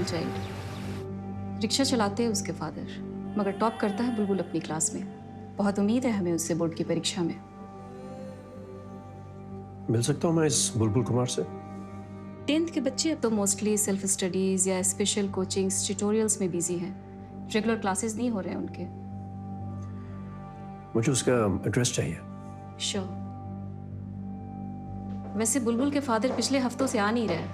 Intelligent child. Rickshaw चलाते हैं उसके फादर, मगर टॉप करता है बुलबुल अपनी क्लास में। बहुत उम्मीद है हमें उससे बोर्ड की परीक्षा में। मिल सकता हूँ मैं इस बुलबुल कुमार से? 10th के बच्चे अब तो मोस्टली सेल्फ स्टडीज या स्पेशल कोचिंग्स ट्यूटोरियल्स में बिजी हैं। रेगुलर क्लासेस नहीं हो रहे हैं उनके। मुझे उसका एड्रेस चाहिए। श्योर। वैसे बुलबुल के फादर पिछले हफ्तों से आ नहीं रहे।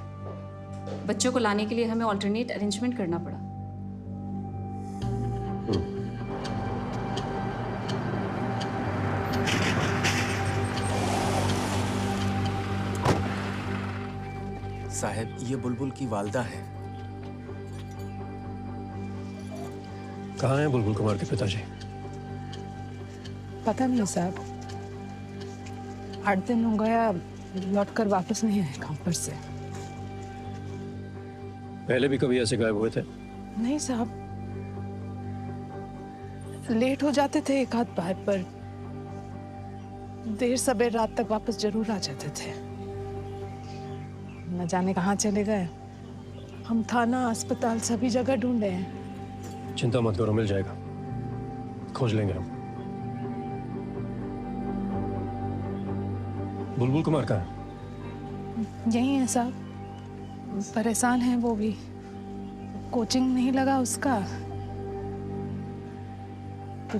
बच्चों को लाने के लिए हमें ऑल्टरनेट अरेंजमेंट करना पड़ा। साहब, ये बुलबुल की वालदा है। कहाँ हैं बुलबुल कुमार के पिताजी? पता नहीं साहब, 8 दिन हो गया लौट कर वापस नहीं आए काम पर से। पहले भी कभी ऐसे गायब हुए थे? नहीं साहब, लेट हो जाते थे एक आध बार, पर देर सबेर रात तक वापस जरूर आ जाते थे। न जाने कहाँ चले गए। हम थाना अस्पताल सभी जगह ढूंढे हैं। चिंता मत करो, मिल जाएगा, खोज लेंगे हम। बुलबुल कुमार कहाँ है? यही है साहब, परेशान है वो भी। कोचिंग नहीं लगा उसका, तो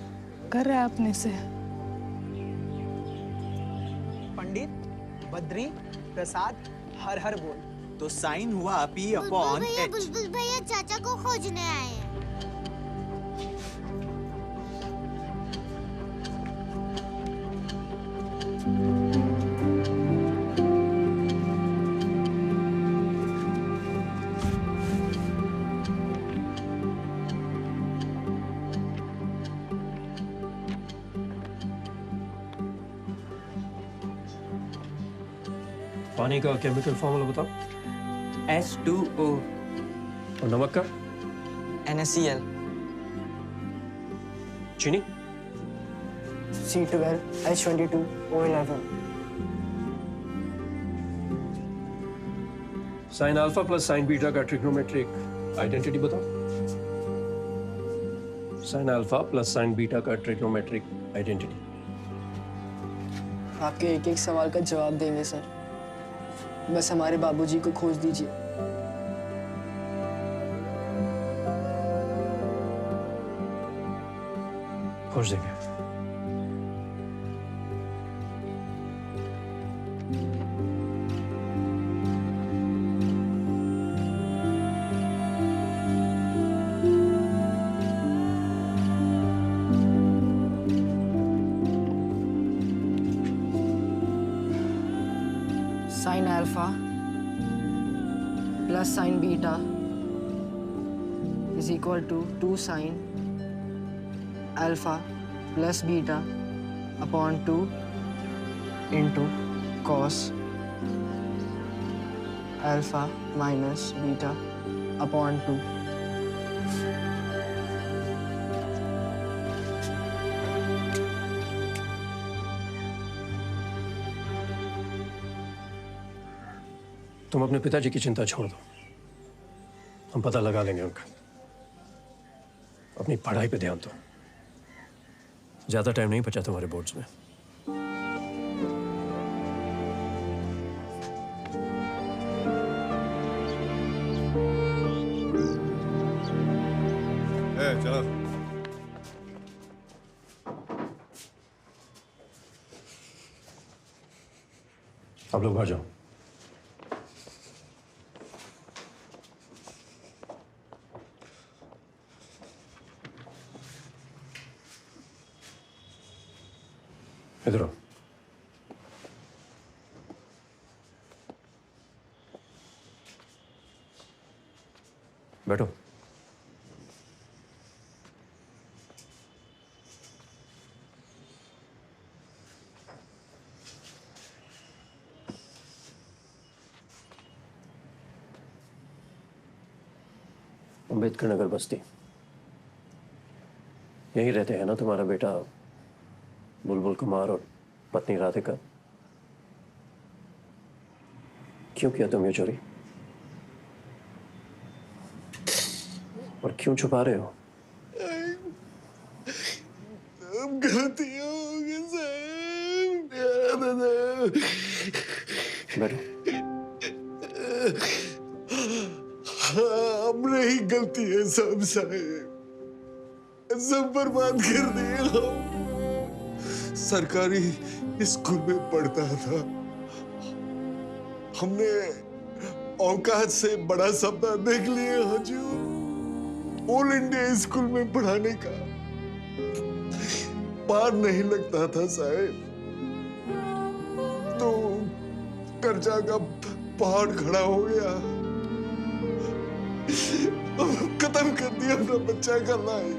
कर रहा है अपने से। पंडित, बद्री, प्रसाद, हर हर बोल। तो साइन हुआ P अपॉन H। बुलबुल भैया चाचा को खोजने आए हैं। पानी का केमिकल फॉर्मूला बताओ। H2O। और नमक का? NaCl। चीनी? C12H22O11। Sign alpha plus sine beta का ट्रिग्नोमेट्रिक आइडेंटिटी बताओ। Sign alpha plus sine beta का ट्रिग्नोमेट्रिक आइडेंटिटी। आपके एक एक सवाल का जवाब देंगे सर, बस हमारे बाबूजी को खोज दीजिए। खोज देंगे। Sine alpha plus sine beta is equal to 2 sine alpha plus beta upon 2 into cos alpha minus beta upon 2। तुम अपने पिताजी की चिंता छोड़ दो, हम पता लगा लेंगे उनका। अपनी पढ़ाई पे ध्यान दो, ज्यादा टाइम नहीं बचा तुम्हारे बोर्ड्स में। चलो। आप लोग बाहर जाओ। इधर आओ। बैठो। अम्बेडकर नगर बस्ती, यही रहते हैं ना तुम्हारा बेटा बुलबुल कुमार और पत्नी राधिका? क्यों किया तुम ये चोरी? और क्यों छुपा रहे हो? अब गलती होगी साहब। बैठो। हमने ही गलती है सब साहब, सब बर्बाद कर दिए हम। सरकारी स्कूल में पढ़ता था, हमने औकात से बड़ा सपना देख लिया हजूर, ऑल इंडिया स्कूल में पढ़ाने का। पार नहीं लगता था साहब, तो कर्जा का पहाड़ खड़ा हो गया। खत्म कर दिया अपना बच्चा का लाइफ।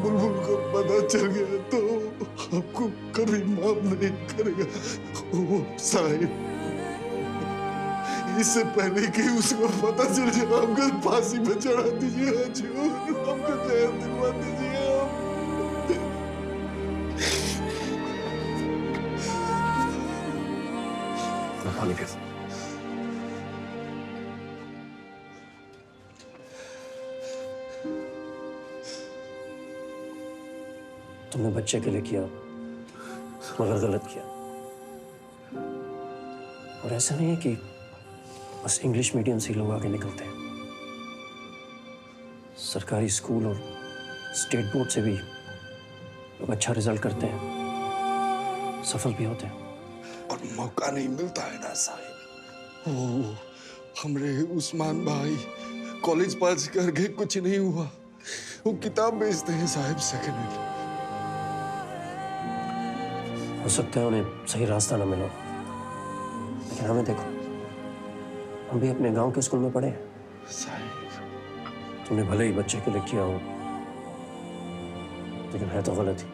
बुलबुल को पता चल गया तो आपको कभी माफ नहीं करेगा ओ साहिब। इससे पहले कि उसको पता चल जाए हमको फांसी पे चढ़ा दीजिए हजूर, हमको जहर दिलवा दीजिए। पानी पियो। तुमने बच्चे के लिए किया, मगर गलत किया। और ऐसा नहीं है कि बस इंग्लिश मीडियम से ही लोग आगे निकलते हैं। सरकारी स्कूल और स्टेट बोर्ड से भी लोग अच्छा रिजल्ट करते हैं, सफल भी होते हैं। और मौका नहीं मिलता है ना साहिब। ओ, हमरे उस्मान भाई कॉलेज पास करके कुछ नहीं हुआ, वो किताब बेचते हैं साहिब सेकंड हैंड। हो सकता है उन्हें सही रास्ता ना मिला, लेकिन हमें देखो, हम भी अपने गांव के स्कूल में पढ़े हैं। साहिब तुमने भले ही बच्चे के लिए किया हो, लेकिन है तो गलत ही।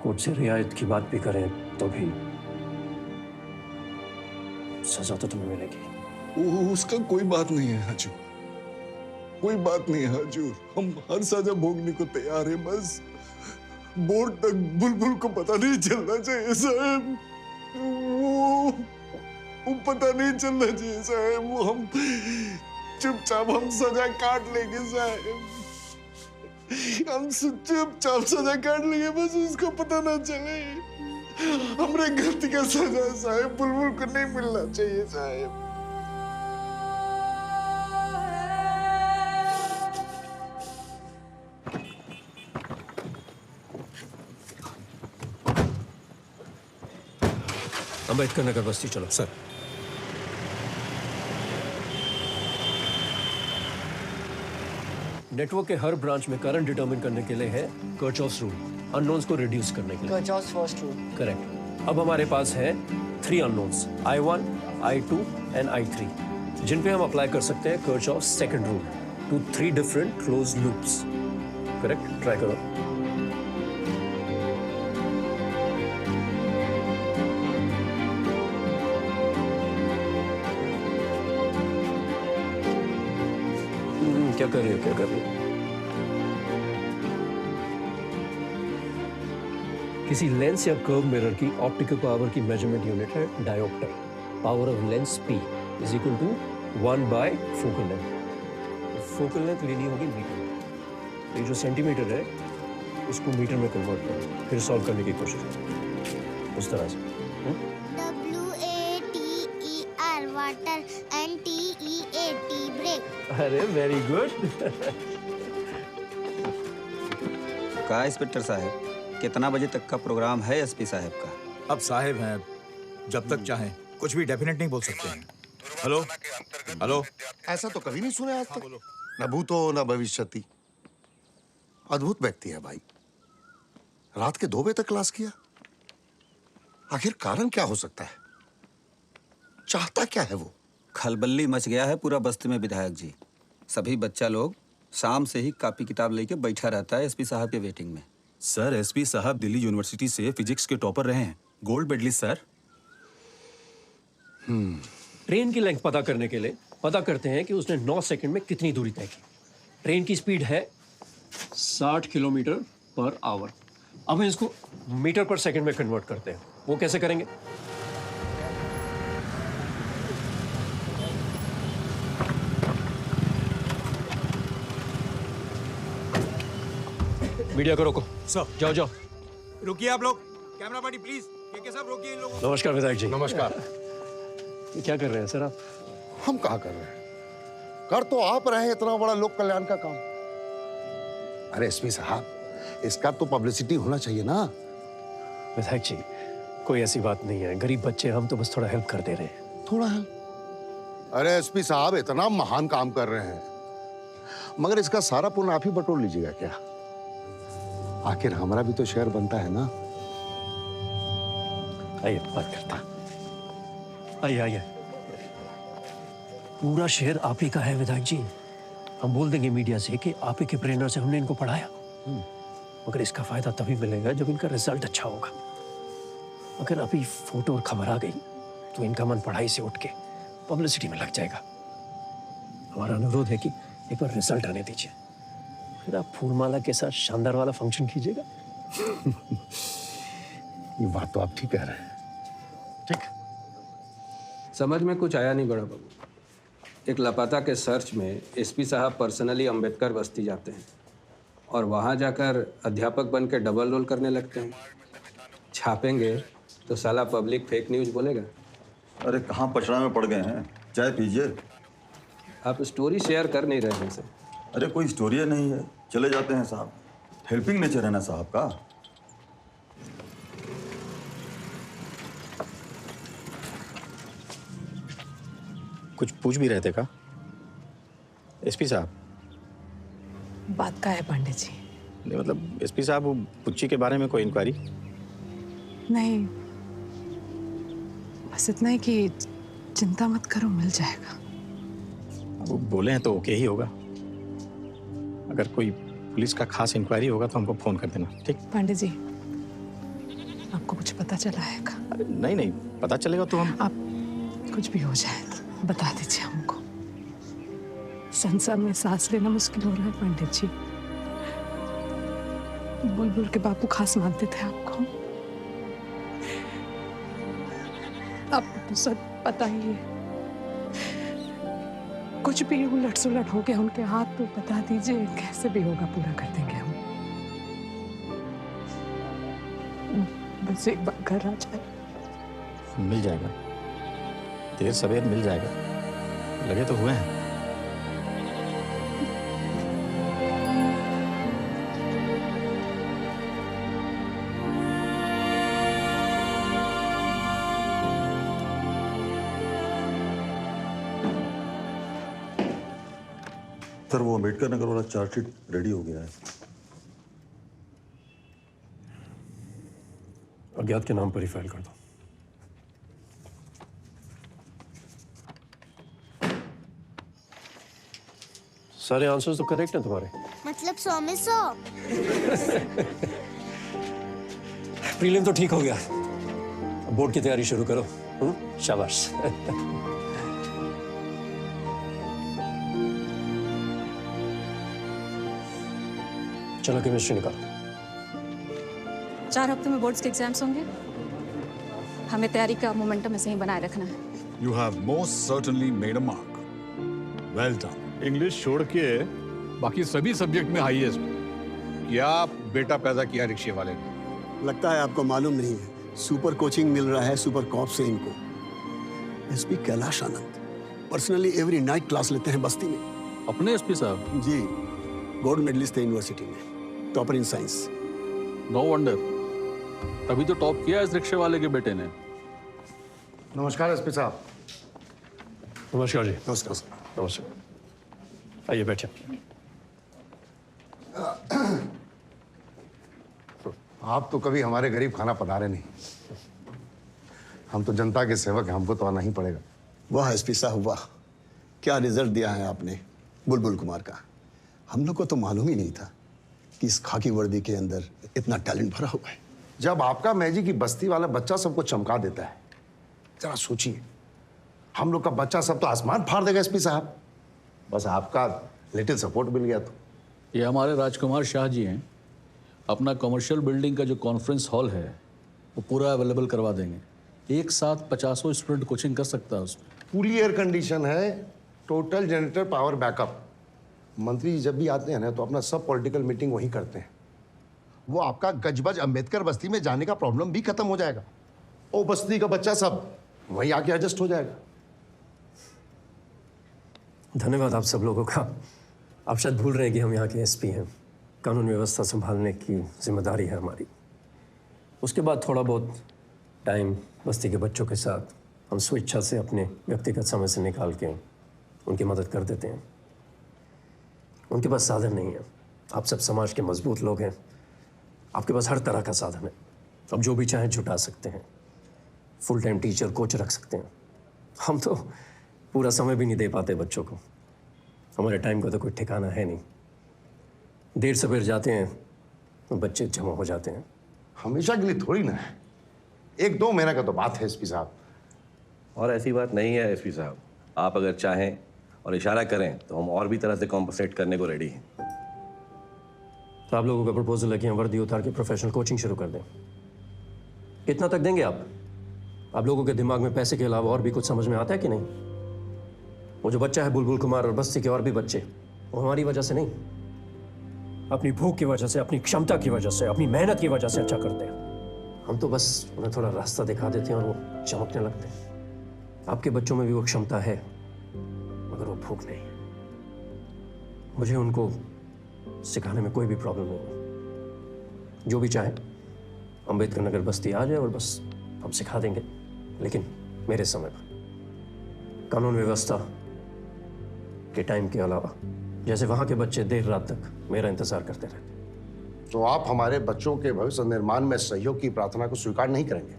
कोर्ट से रियायत की बात भी करें तो भी सजा तो तुम्हें मिलेगी। उसका कोई बात नहीं है हजूर, कोई बात नहीं है हजूर। हम हर सजा भोगने को तैयार है, बस बोर्ड तक बुलबुल को पता नहीं चलना चाहिए साहब। वो पता नहीं चलना चाहिए साहब। वो हम चुपचाप हम सजा काट लेंगे साहब, हम चुपचाप सजा काट लेंगे, बस उसको पता ना चले। हमरे गलती का सजा साहब बुलबुल को नहीं मिलना चाहिए साहब। अंबेडकर नगर बस्ती चलो। सर। नेटवर्क के हर ब्रांच में करंट डिटरमिन करने के लिए है कर्चॉफ्स रूल, अननोन्स को रिड्यूस करने के लिए। कर्चॉफ्स फर्स्ट रूल। करेक्ट। अब हमारे पास है 3 unknowns, I1, I2 and I3, जिन पे हम अप्लाई कर सकते हैं Kirchhoff's second rule to 3 different close loops. Correct, try करो। क्या कर रही हो, क्या कर रही हो? किसी लेंस या कर्व मिरर की ऑप्टिकल पावर की मेजरमेंट यूनिट है dioptre. Power of lens P is equal to 1 by focal length. Focal length लेनी होगी मीटर में। ये जो सेंटीमीटर है उसको मीटर में कन्वर्ट करो, फिर सॉल्व करने की कोशिश करो उस तरह से। WATER water and TEAT break. अरे वेरी गुड। कहा इंस्पेक्टर साहब, कितना बजे तक का प्रोग्राम है एसपी साहब का? अब साहब हैं, जब तक चाहें कुछ भी डेफिनेट नहीं बोल सकते हैं। हेलो हेलो, ऐसा तो कभी नहीं सुना आज तक। न भूतो न भविष्यति। अद्भुत व्यक्ति है भाई। रात के 2 बजे तक क्लास किया। आखिर कारण क्या हो सकता है? चाहता क्या है वो? खलबल्ली मच गया है पूरा बस्ती में विधायक जी। सभी बच्चा लोग शाम से ही कॉपी किताब लेके बैठा रहता है एसपी साहब के वेटिंग में। सर एसपी साहब दिल्ली यूनिवर्सिटी से फिजिक्स के टॉपर रहे हैं, गोल्ड मेडलिस्ट सर। ट्रेन की लेंथ पता करने के लिए पता करते हैं कि उसने 9 सेकंड में कितनी दूरी तय की। ट्रेन की स्पीड है 60 किलोमीटर पर आवर। अब हम इसको मीटर पर सेकंड में कन्वर्ट करते हैं। वो कैसे करेंगे? मीडिया को रोको। सर जाओ जाओ। रुकिए आप लोग, कैमरा पार्टी प्लीज, के सब रोकिए इन लोगों को। नमस्कार विधायक जी। नमस्कार। ये क्या कर रहे हैं सर आप? हम कहाँ कर रहे हैं? कर तो आप रहे हैं इतना बड़ा लोक कल्याण का काम। अरे एसपी साहब, इसका तो पब्लिसिटी होना चाहिए ना। विधायक जी, कोई ऐसी बात नहीं है, गरीब बच्चे, हम तो बस थोड़ा हेल्प कर दे रहे हैं। थोड़ा है। अरे एसपी साहब, इतना महान काम कर रहे हैं, मगर इसका सारा पुण्य आप ही बटोर लीजिएगा क्या? आखिर हमारा भी तो शेयर बनता है ना। आइए बात करता हैं। आइए आइए। पूरा शेयर आप ही का है विधायक जी। हम बोल देंगे मीडिया से कि आप ही के प्रेरणा से हमने इनको पढ़ाया, मगर इसका फायदा तभी मिलेगा जब इनका रिजल्ट अच्छा होगा। अगर अभी फोटो और खबर आ गई तो इनका मन पढ़ाई से उठ के पब्लिसिटी में लग जाएगा। हमारा अनुरोध है कि एक बार रिजल्ट आने दीजिए, फिर आप फूलमाला के साथ शानदार वाला फंक्शन कीजिएगा। ये बात तो आप ठीक कह रहे हैं। ठीक। समझ में कुछ आया नहीं बड़ा बाबू। एक लापता के सर्च में एसपी साहब पर्सनली अंबेडकर बस्ती जाते हैं और वहाँ जाकर अध्यापक बन के डबल रोल करने लगते हैं। छापेंगे तो साला पब्लिक फेक न्यूज़ बोलेगा। अरे कहाँ पचड़ा में पड़ गए हैं, चाय पीजिए। आप स्टोरी शेयर कर नहीं रहे हैं सर। अरे कोई स्टोरी नहीं है, चले जाते हैं साहब। हेल्पिंग नेचर है ना साहब का। कुछ पूछ भी रहे थे का एसपी साहब? बात का है पंडित जी? नहीं मतलब एसपी साहब, वो पुच्ची के बारे में कोई इंक्वायरी? नहीं, बस इतना ही कि चिंता मत करो, मिल जाएगा। वो बोले हैं तो ओके ही होगा। अगर कोई पुलिस का खास इंक्वायरी होगा तो हमको फोन कर देना, ठीक? पंडित जी, आपको कुछ पता चला है का? अरे नहीं नहीं, पता चलेगा तो हम। आप कुछ भी हो जाए तो बता दीजिए हमको। संसार में सांस लेना मुश्किल हो रहा है पंडित जी। बुलबुल के बापू खास मानते थे आपको। आपको तो सब पता ही है। कुछ भी उलट सुलट हो गया उनके हाथ तो बता दीजिए, कैसे भी होगा पूरा कर देंगे हम। बस एक बार घर आ जाए। मिल जाएगा, देर सवेर मिल जाएगा, लगे तो हुए हैं। सर वो अम्बेडकर नगर वाला चार्जशीट रेडी हो गया है। अज्ञात के नाम पर ही फाइल कर दो। सारे आंसर्स तो करेक्ट हैं तुम्हारे। मतलब 100 में 100। प्रीलिम तो ठीक हो गया, बोर्ड की तैयारी शुरू करो। शाबाश। चलो केमिस्ट्री निकालो। 4 हफ्तों में बोर्ड्स के एग्जाम्स होंगे, हमें तैयारी का मोमेंटम ऐसे ही बनाए रखना है। You have most certainly made a mark. Well done. English छोड़ के बाकी सभी सब्जेक्ट में हाईएस्ट। क्या बेटा पैदा किया रिक्शे वाले ने? लगता है आपको मालूम नहीं है, सुपर कोचिंग मिल रहा है सुपर कॉप से इनको। SP Kailash Anand personally every night class लेते हैं बस्ती में। अपने एसपी साहब? जी, गोल्ड मेडलिस्ट थे यूनिवर्सिटी में, topper in science. No wonder, तभी तो टॉप किया इस रिक्शे वाले के बेटे ने। नमस्कार एसपी साहब। नमस्कार जी। नमस्कार। नमस्कार, आइए बैठिए। आप तो कभी हमारे गरीब खाना पधारे नहीं। हम तो जनता के सेवक हैं, हमको तो आना ही पड़ेगा। वाह एसपी साहब वाह, क्या रिजल्ट दिया है आपने बुलबुल कुमार का। हम लोग को तो मालूम ही नहीं था कि इस खाकी वर्दी के अंदर इतना टैलेंट भरा हुआ है। जब आपका मैजिक की बस्ती वाला बच्चा सबको चमका देता है, जरा सोचिए, हम लोग का बच्चा सब तो आसमान फाड़ देगा एसपी साहब। बस आपका लिटिल सपोर्ट मिल गया तो। ये हमारे राजकुमार शाह जी हैं, अपना कमर्शियल बिल्डिंग का जो कॉन्फ्रेंस हॉल है वो पूरा अवेलेबल करवा देंगे। एक साथ 50 स्टूडेंट कोचिंग कर सकता है उसमें। फुली एयर कंडीशन है, टोटल जनरेटर पावर बैकअप। मंत्री जी जब भी आते हैं ना तो अपना सब पॉलिटिकल मीटिंग वहीं करते हैं। वो आपका गजबज अंबेडकर बस्ती में जाने का प्रॉब्लम भी खत्म हो जाएगा। ओ बस्ती का बच्चा सब वहीं आके एडजस्ट हो जाएगा। धन्यवाद आप सब लोगों का। आप शायद भूल रहे हैं कि हम यहाँ के एसपी हैं। कानून व्यवस्था संभालने की जिम्मेदारी है हमारी। उसके बाद थोड़ा बहुत टाइम बस्ती के बच्चों के साथ हम स्वेच्छा से अपने व्यक्तिगत समय से निकाल के उनकी मदद कर देते हैं। उनके पास साधन नहीं है। आप सब समाज के मजबूत लोग हैं, आपके पास हर तरह का साधन है। आप जो भी चाहें जुटा सकते हैं। फुल टाइम टीचर कोच रख सकते हैं। हम तो पूरा समय भी नहीं दे पाते बच्चों को। हमारे टाइम का तो कोई ठिकाना है नहीं। देर सवेर जाते हैं तो बच्चे जमा हो जाते हैं। हमेशा के लिए थोड़ी ना है, 1-2 महीने का तो बात है एसपी साहब। और ऐसी बात नहीं है एसपी साहब, आप अगर चाहें और इशारा करें तो हम और भी तरह से कॉम्पनसेट करने को रेडी हैं। तो आप लोगों का प्रपोजल है कि हम वर्दी उतार के प्रोफेशनल कोचिंग शुरू कर दें। कितना तक देंगे आप? आप लोगों के दिमाग में पैसे के अलावा और भी कुछ समझ में आता है कि नहीं? वो जो बच्चा है बुलबुल कुमार और बस्ती के और भी बच्चे, वो हमारी वजह से नहीं, अपनी भूख की वजह से, अपनी क्षमता की वजह से, अपनी मेहनत की वजह से अच्छा करते हैं। हम तो बस उन्हें थोड़ा रास्ता दिखा देते हैं और वो चमकने लगते हैं। आपके बच्चों में भी वो क्षमता है मगर वो भूख नहीं है। मुझे उनको सिखाने में कोई भी प्रॉब्लम नहीं है। जो भी चाहे अंबेडकर नगर बस्ती आ जाए और बस हम सिखा देंगे, लेकिन मेरे समय पर। कानून व्यवस्था के टाइम के अलावा, जैसे वहां के बच्चे देर रात तक मेरा इंतजार करते रहते। तो आप हमारे बच्चों के भविष्य निर्माण में सहयोग की प्रार्थना को स्वीकार नहीं करेंगे?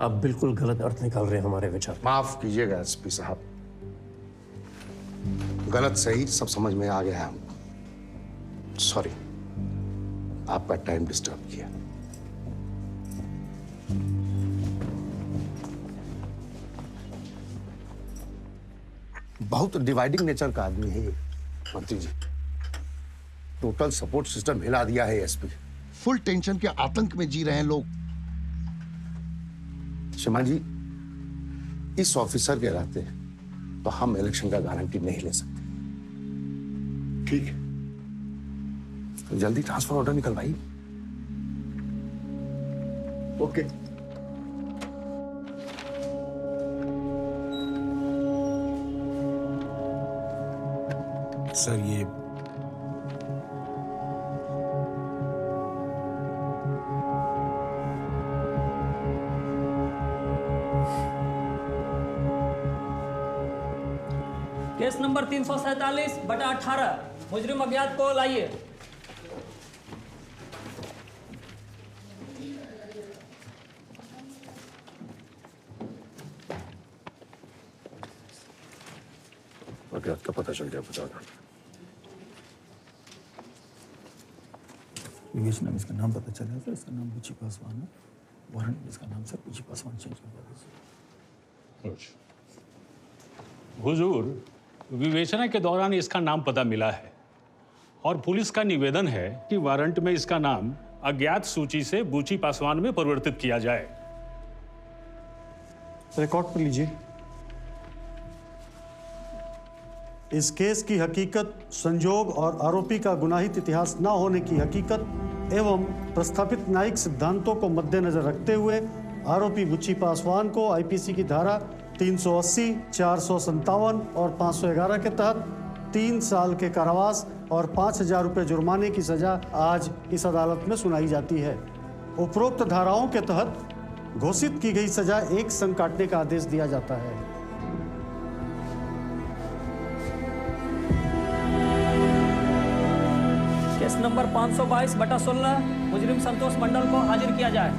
आप बिल्कुल गलत अर्थ निकाल रहे हैं हमारे विचार। माफ कीजिएगा एसपी साहब, गलत सही सब समझ में आ गया है हमको। सॉरी, आपका टाइम डिस्टर्ब किया। बहुत डिवाइडिंग नेचर का आदमी है ये मंत्री जी। टोटल सपोर्ट सिस्टम हिला दिया है एसपी। फुल टेंशन के आतंक में जी रहे हैं लोग। शर्मा जी, इस ऑफिसर के रहते तो हम इलेक्शन का गारंटी नहीं ले सकते। ठीक है, तो जल्दी ट्रांसफर ऑर्डर निकलवाइए। ओके। सर ये केस नंबर 347/18 मुजरिम अज्ञात को लाइए। अज्ञात का पता चल गया, बताना। नाम इसका नाम पता चला सर, इसका नाम बुची पासवान है। वारंट में इसका नाम सर बुची पासवान चेंज कर दिया। हुजूर, विवेचना के दौरान इसका नाम पता मिला है और पुलिस का निवेदन है कि वारंट में इसका नाम अज्ञात सूची से बूची पासवान में परिवर्तित किया जाए। रिकॉर्ड पर लीजिए। इस केस की हकीकत, संजोग और आरोपी का गुनाहित इतिहास न होने की हकीकत एवं प्रस्थापित न्यायिक सिद्धांतों को मद्देनजर रखते हुए आरोपी बुच्ची पासवान को आईपीसी की धारा 380, 457 और 511 के तहत 3 साल के कारावास और 5,000 रुपये जुर्माने की सजा आज इस अदालत में सुनाई जाती है। उपरोक्त धाराओं के तहत घोषित की गई सजा 1 संघ काटने का आदेश दिया जाता है। केस नंबर 522/16 मुजरिम संतोष मंडल को हाजिर किया जाए।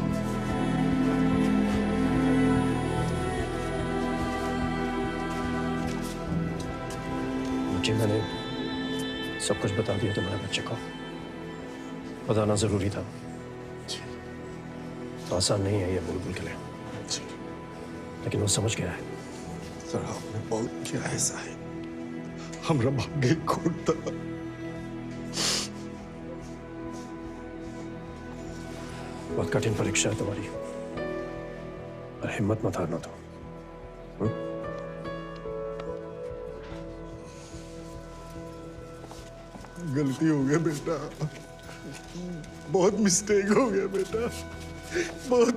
मुझे मैंने सब कुछ बता दिया तुम्हारे बच्चे को। बताना जरूरी था। तो आसान नहीं है ये बुलबुल के लिए, लेकिन वो समझ गया है। सर आपने बहुत किया ऐसा है, हमरा भाग्य खोटा। बहुत कठिन परीक्षा है तुम्हारी, पर हिम्मत मत हारना तो। गलती हो गई बेटा, बहुत मिस्टेक हो गया बेटा, बहुत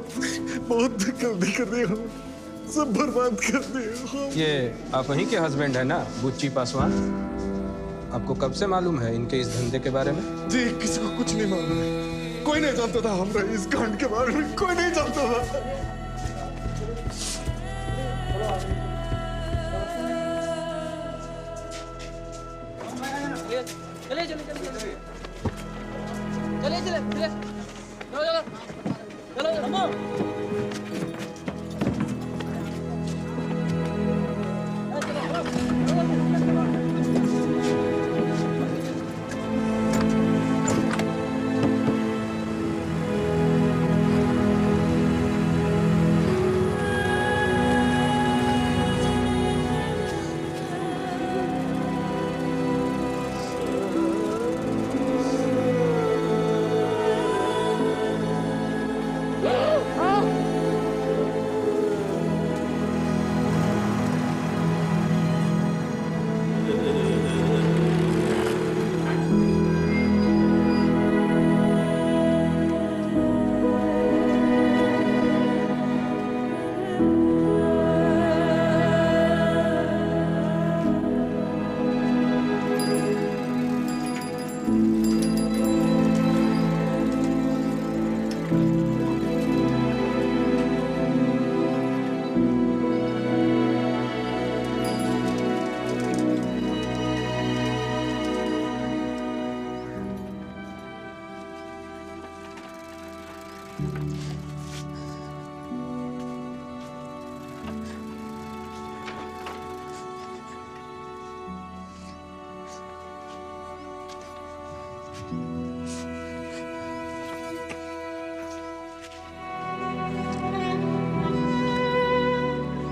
गलती कर दी हम, सब बर्बाद कर दिया। ये आप वहीं के हस्बैंड है ना, बुच्ची पासवान? आपको कब से मालूम है इनके इस धंधे के बारे में? जी किसी को कुछ नहीं मालूम है, कोई नहीं जानता था हमारा इस कांड के बारे में, कोई नहीं जानता था। चलिए चलिए चलिए चलिए चलिए चलिए चलो चलो चलो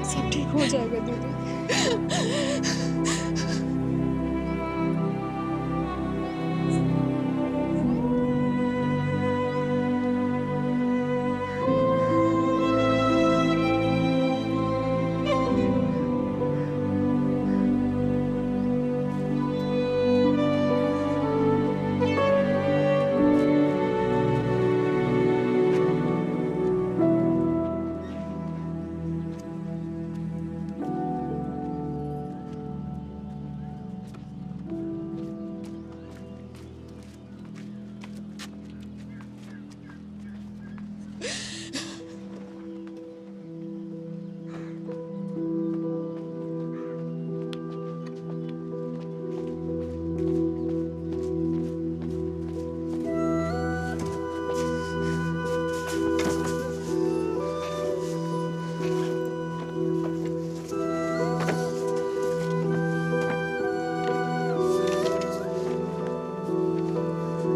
सब ठीक हो जाएगा दीदी।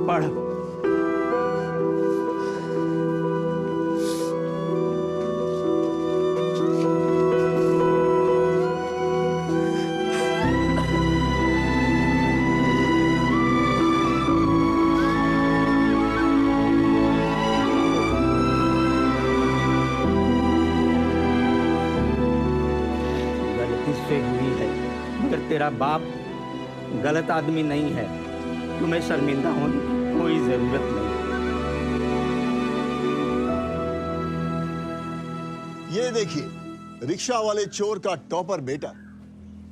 पढ़। गलती से हुई है, मगर तेरा बाप गलत आदमी नहीं है। तुम्हें शर्मिंदा होने की कोई जरूरत नहीं। ये देखिए, रिक्शा वाले चोर का टॉपर बेटा।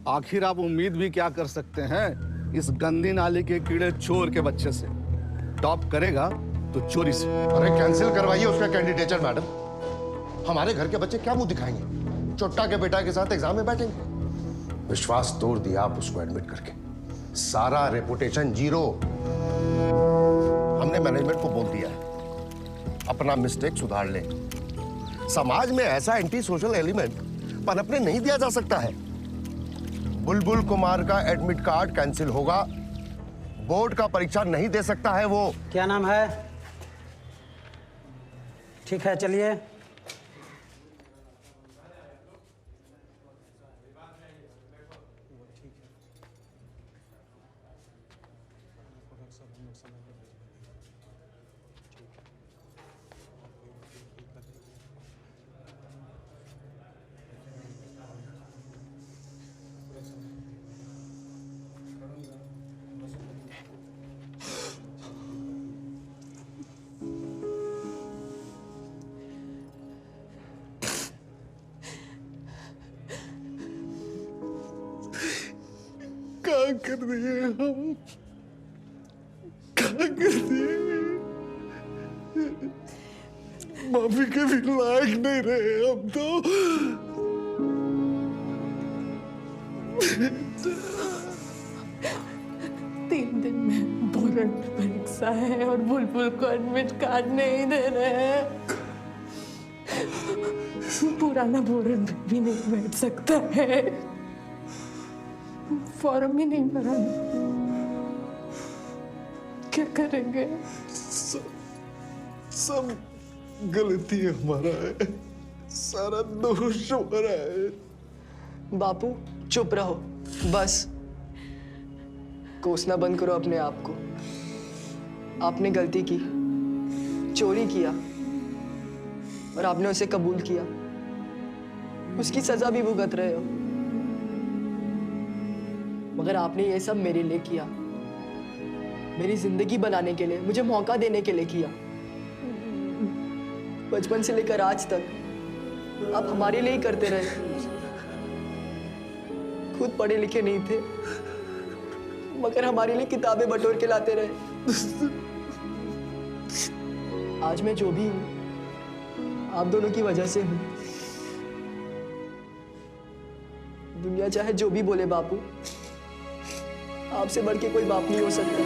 आखिर आप उम्मीद भी क्या कर सकते हैं इस गंदी नाली के कीड़े चोर के बच्चे से? टॉप करेगा तो चोरी से। अरे कैंसिल करवाइए उसका कैंडिडेचर मैडम। हमारे घर के बच्चे क्या मुंह दिखाएंगे? चोट्टा के बेटा के साथ एग्जाम में बैठेंगे। विश्वास तोड़ दिया आप उसको एडमिट करके, सारा रेपुटेशन जीरो। हमने मैनेजमेंट को बोल दिया है अपना मिस्टेक सुधार ले। समाज में ऐसा एंटी सोशल एलिमेंट पनपने नहीं दिया जा सकता है। बुलबुल कुमार का एडमिट कार्ड कैंसिल होगा। बोर्ड का परीक्षा नहीं दे सकता है वो। क्या नाम है? ठीक है, चलिए। क्या कर दिए हम, क्या कर दिए? माफी के भी लायक नहीं रहे हम तो। 3 दिन में बोरन परीक्षा है और बुलबुल को एडमिट कार्ड नहीं दे रहे हैं। पुराना बोरन भी नहीं बैठ सकता है, फॉर्म ही नहीं भरा। क्या करेंगे? सब गलती हमारा है, सारा दोष हमारा है। बापू चुप रहो, बस कोसना बंद करो अपने आप को। आपने गलती की, चोरी किया और आपने उसे कबूल किया, उसकी सजा भी भुगत रहे हो। मगर आपने ये सब मेरे लिए किया, मेरी जिंदगी बनाने के लिए, मुझे मौका देने के लिए किया। बचपन से लेकर आज तक आप हमारे लिए ही करते रहे। खुद पढ़े लिखे नहीं थे, मगर हमारे लिए किताबें बटोर के लाते रहे। आज मैं जो भी हूं, आप दोनों की वजह से हूं। दुनिया चाहे जो भी बोले बापू, आपसे बढ़ के कोई बाप नहीं हो सकता।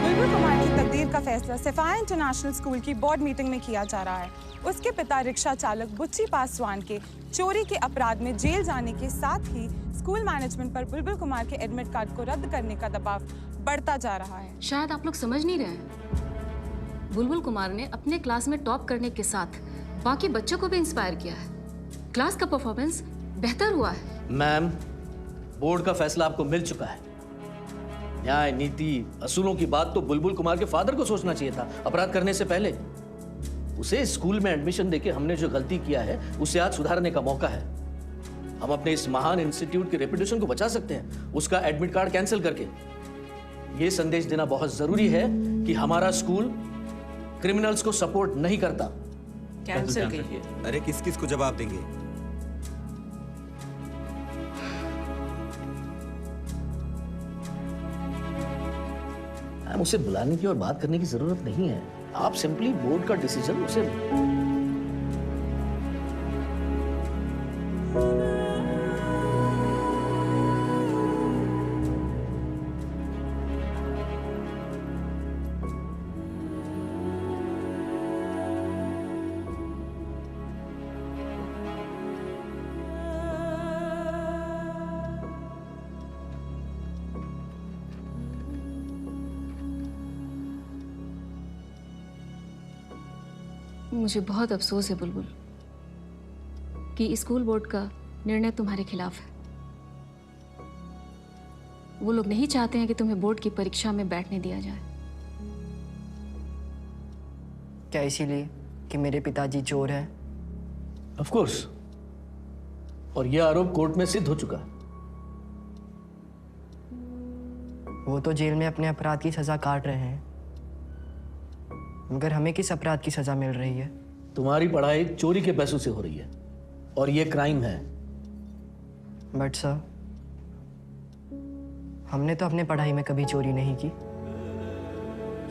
बुलबुल कुमार की तकदीर का फैसला सफाया इंटरनेशनल स्कूल की बोर्ड मीटिंग में किया जा रहा है। उसके पिता रिक्शा चालक बुच्ची पासवान के चोरी के अपराध में जेल जाने के साथ ही स्कूल मैनेजमेंट पर बुलबुल कुमार के एडमिट कार्ड को रद्द करने का दबाव बढ़ता जा रहा है। शायद आप लोग समझ नहीं रहे हैं, बुलबुल कुमार ने अपने क्लास में टॉप करने के साथ बाकी बच्चों को भी इंस्पायर किया है। क्लास का परफॉर्मेंस बेहतर हुआ है। मैम, बोर्ड का फैसला आपको मिल चुका है। न्याय, नीति, असूलों की बात तो बुलबुल कुमार के फादर को सोचना चाहिए था अपराध करने से पहले। उसे स्कूल में एडमिशन देके हमने जो गलती किया है उसे आज सुधारने का मौका है। हम अपने इस महान इंस्टीट्यूट की रेपुटेशन को बचा सकते हैं उसका एडमिट कार्ड कैंसिल करके। यह संदेश देना बहुत जरूरी है कि हमारा स्कूल क्रिमिनल्स को सपोर्ट नहीं करता। कैंसिल कीजिए। अरे किस किस को जवाब देंगे? उसे बुलाने की और बात करने की जरूरत नहीं है। आप सिंपली बोर्ड का डिसीजन उसे मुझे बहुत अफसोस है बुलबुल कि स्कूल बोर्ड का निर्णय तुम्हारे खिलाफ है। वो लोग नहीं चाहते हैं कि तुम्हें बोर्ड की परीक्षा में बैठने दिया जाए। क्या इसीलिए कि मेरे पिताजी चोर हैं? ऑफ कोर्स, और यह आरोप कोर्ट में सिद्ध हो चुका है। वो तो जेल में अपने अपराध की सजा काट रहे हैं, मगर हमें किस अपराध की सजा मिल रही है? तुम्हारी पढ़ाई चोरी के पैसों से हो रही है और ये क्राइम है। बट सर, हमने तो अपने पढ़ाई में कभी चोरी नहीं की।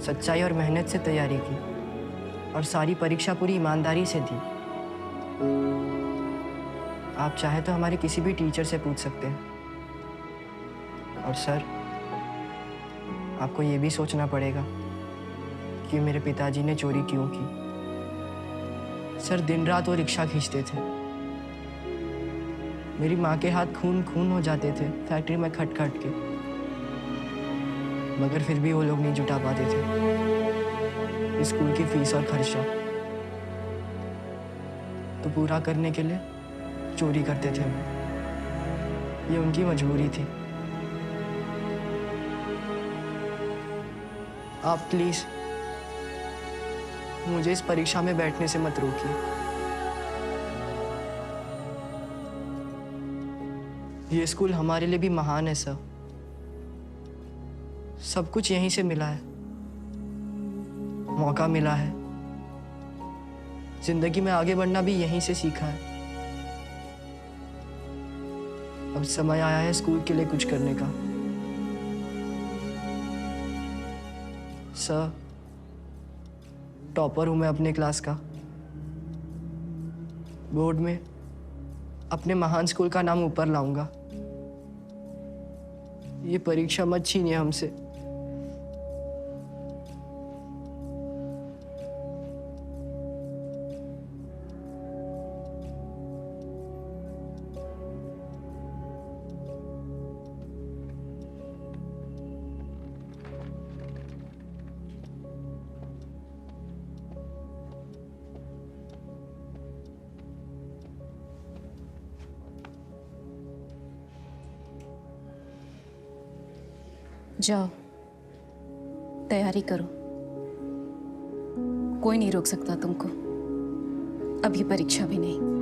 सच्चाई और मेहनत से तैयारी की और सारी परीक्षा पूरी ईमानदारी से दी। आप चाहे तो हमारे किसी भी टीचर से पूछ सकते हैं। और सर, आपको ये भी सोचना पड़ेगा कि मेरे पिताजी ने चोरी क्यों की। सर, दिन रात वो रिक्शा खींचते थे। मेरी माँ के हाथ खून खून हो जाते थे फैक्ट्री में खट खट के, मगर फिर भी वो लोग नहीं जुटा पाते थे स्कूल की फीस और खर्चा। तो पूरा करने के लिए चोरी करते थे वो। ये उनकी मजबूरी थी। आप प्लीज मुझे इस परीक्षा में बैठने से मत रोकिए। ये स्कूल हमारे लिए भी महान है सर। सब कुछ यहीं से मिला है। मौका मिला है। जिंदगी में आगे बढ़ना भी यहीं से सीखा है। अब समय आया है स्कूल के लिए कुछ करने का। सर, टॉपर हूं मैं अपने क्लास का। बोर्ड में अपने महान स्कूल का नाम ऊपर लाऊंगा। ये परीक्षा मत छीनिए हमसे। जाओ, तैयारी करो। कोई नहीं रोक सकता तुमको। अभी परीक्षा भी नहीं।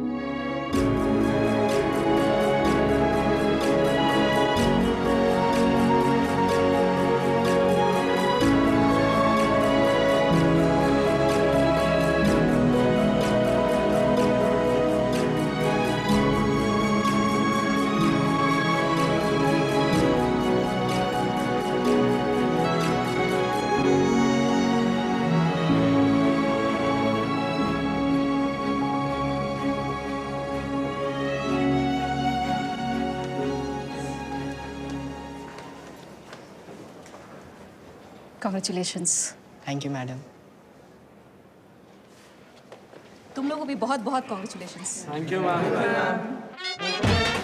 Congratulations. Thank you madam. तुम लोगों को भी बहुत बहुत कॉन्ग्रेचुलेशंस। Thank you ma'am.